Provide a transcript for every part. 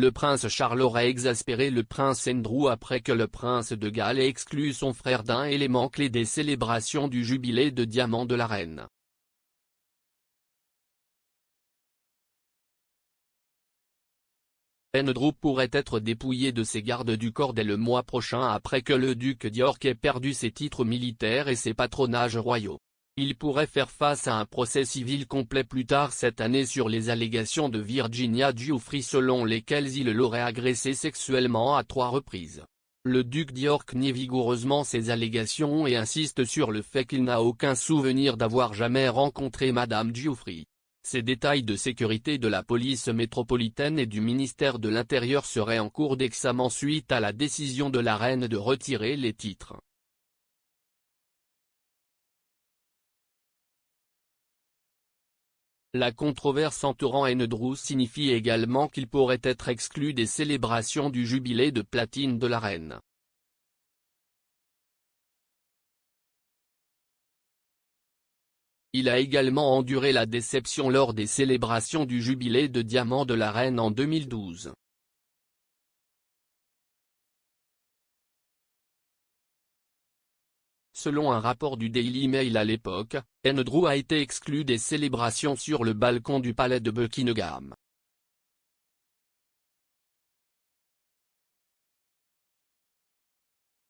le prince Charles aurait exaspéré le prince Andrew après que le prince de Galles ait exclu son frère d'un élément clé des célébrations du jubilé de diamant de la reine. Andrew pourrait être dépouillé de ses gardes du corps dès le mois prochain après que le duc d'York ait perdu ses titres militaires et ses patronages royaux. Il pourrait faire face à un procès civil complet plus tard cette année sur les allégations de Virginia Giuffre selon lesquelles il l'aurait agressé sexuellement à 3 reprises. Le duc d'York nie vigoureusement ces allégations et insiste sur le fait qu'il n'a aucun souvenir d'avoir jamais rencontré Madame Giuffre. Ces détails de sécurité de la police métropolitaine et du ministère de l'Intérieur seraient en cours d'examen suite à la décision de la reine de retirer les titres. La controverse entourant Andrew signifie également qu'il pourrait être exclu des célébrations du jubilé de platine de la reine. Il a également enduré la déception lors des célébrations du jubilé de diamant de la reine en 2012. Selon un rapport du Daily Mail à l'époque, Andrew a été exclu des célébrations sur le balcon du palais de Buckingham.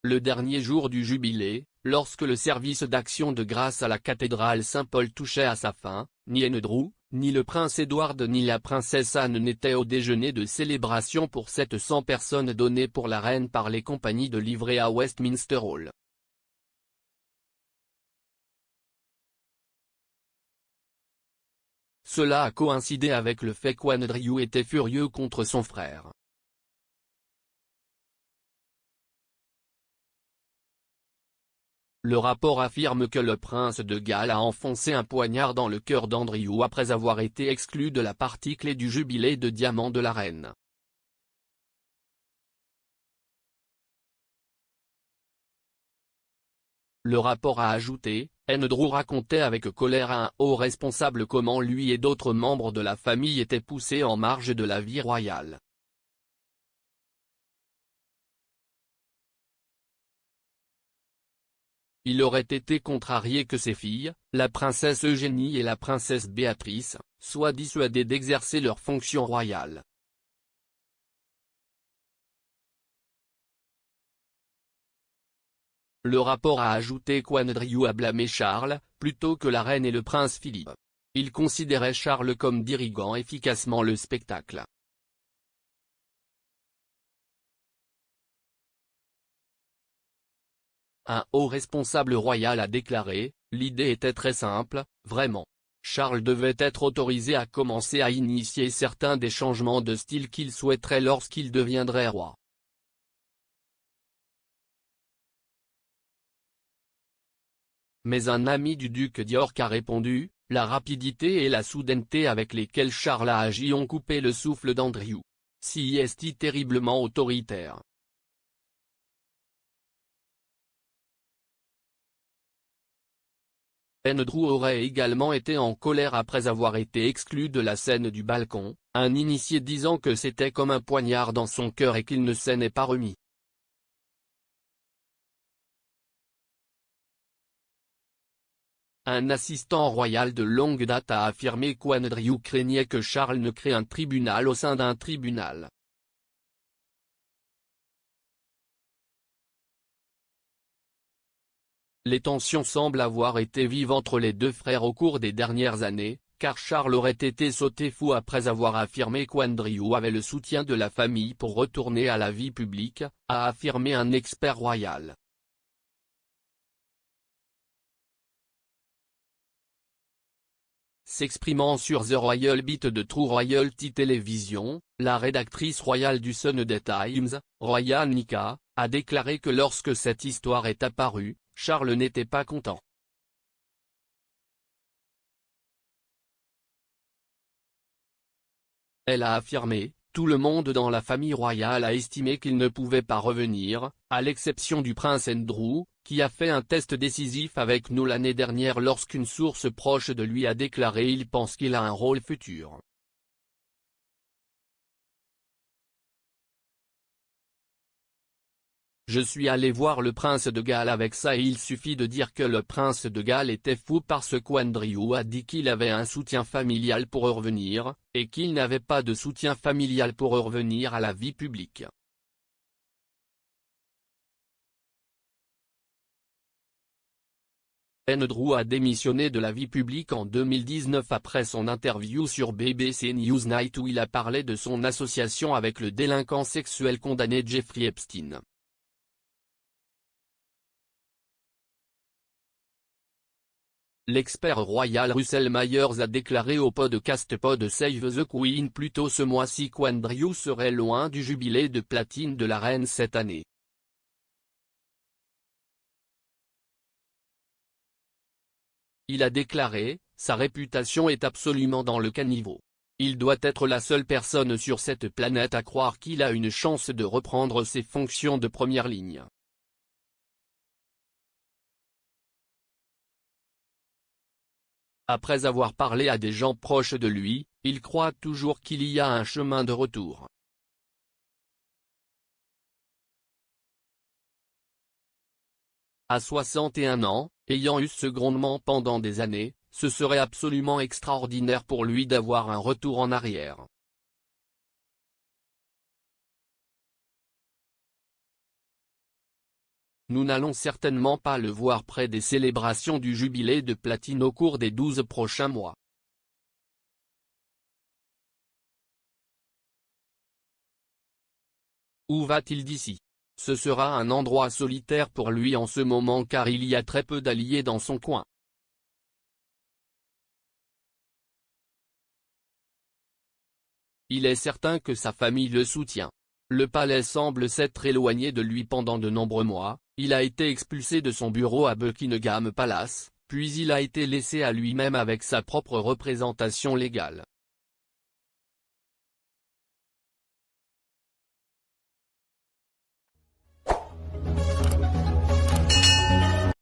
Le dernier jour du jubilé, lorsque le service d'action de grâce à la cathédrale Saint-Paul touchait à sa fin, ni Andrew, ni le prince Edward ni la princesse Anne n'étaient au déjeuner de célébration pour 700 personnes donné pour la reine par les compagnies de livrée à Westminster Hall. Cela a coïncidé avec le fait qu'Andrew était furieux contre son frère. Le rapport affirme que le prince de Galles a enfoncé un poignard dans le cœur d'Andrew après avoir été exclu de la partie clé du jubilé de diamant de la reine. Le rapport a ajouté, Andrew racontait avec colère à un haut responsable comment lui et d'autres membres de la famille étaient poussés en marge de la vie royale. Il aurait été contrarié que ses filles, la princesse Eugénie et la princesse Béatrice, soient dissuadées d'exercer leurs fonctions royales. Le rapport a ajouté qu'Andrew a blâmé Charles, plutôt que la reine et le prince Philippe. Il considérait Charles comme diriguant efficacement le spectacle. Un haut responsable royal a déclaré, l'idée était très simple, vraiment. Charles devait être autorisé à commencer à initier certains des changements de style qu'il souhaiterait lorsqu'il deviendrait roi. Mais un ami du duc d'York a répondu, la rapidité et la soudaineté avec lesquelles Charles a agi ont coupé le souffle d'Andrew. Si est terriblement autoritaire. Andrew aurait également été en colère après avoir été exclu de la scène du balcon, un initié disant que c'était comme un poignard dans son cœur et qu'il ne s'en est pas remis. Un assistant royal de longue date a affirmé qu'Andrew craignait que Charles ne crée un tribunal au sein d'un tribunal. Les tensions semblent avoir été vives entre les deux frères au cours des dernières années, car Charles aurait été sauté fou après avoir affirmé qu'Andrew avait le soutien de la famille pour retourner à la vie publique, a affirmé un expert royal. S'exprimant sur The Royal Beat de True Royalty Television, la rédactrice royale du Sunday Times, Royal Nika, a déclaré que lorsque cette histoire est apparue, Charles n'était pas content. Elle a affirmé, tout le monde dans la famille royale a estimé qu'il ne pouvait pas revenir, à l'exception du prince Andrew, qui a fait un test décisif avec nous l'année dernière lorsqu'une source proche de lui a déclaré il pense qu'il a un rôle futur. Je suis allé voir le prince de Galles avec ça et il suffit de dire que le prince de Galles était fou parce qu'Andrew a dit qu'il avait un soutien familial pour revenir, et qu'il n'avait pas de soutien familial pour revenir à la vie publique. Andrew a démissionné de la vie publique en 2019 après son interview sur BBC Newsnight où il a parlé de son association avec le délinquant sexuel condamné Jeffrey Epstein. L'expert royal Russell Myers a déclaré au podcast Pod Save the Queen plus tôt ce mois-ci qu'Andrew serait loin du jubilé de platine de la reine cette année. Il a déclaré « Sa réputation est absolument dans le caniveau. Il doit être la seule personne sur cette planète à croire qu'il a une chance de reprendre ses fonctions de première ligne. » Après avoir parlé à des gens proches de lui, il croit toujours qu'il y a un chemin de retour. À 61 ans, ayant eu ce grondement pendant des années, ce serait absolument extraordinaire pour lui d'avoir un retour en arrière. Nous n'allons certainement pas le voir près des célébrations du jubilé de platine au cours des 12 prochains mois. Où va-t-il d'ici? Ce sera un endroit solitaire pour lui en ce moment car il y a très peu d'alliés dans son coin. Il est certain que sa famille le soutient. Le palais semble s'être éloigné de lui pendant de nombreux mois, il a été expulsé de son bureau à Buckingham Palace, puis il a été laissé à lui-même avec sa propre représentation légale.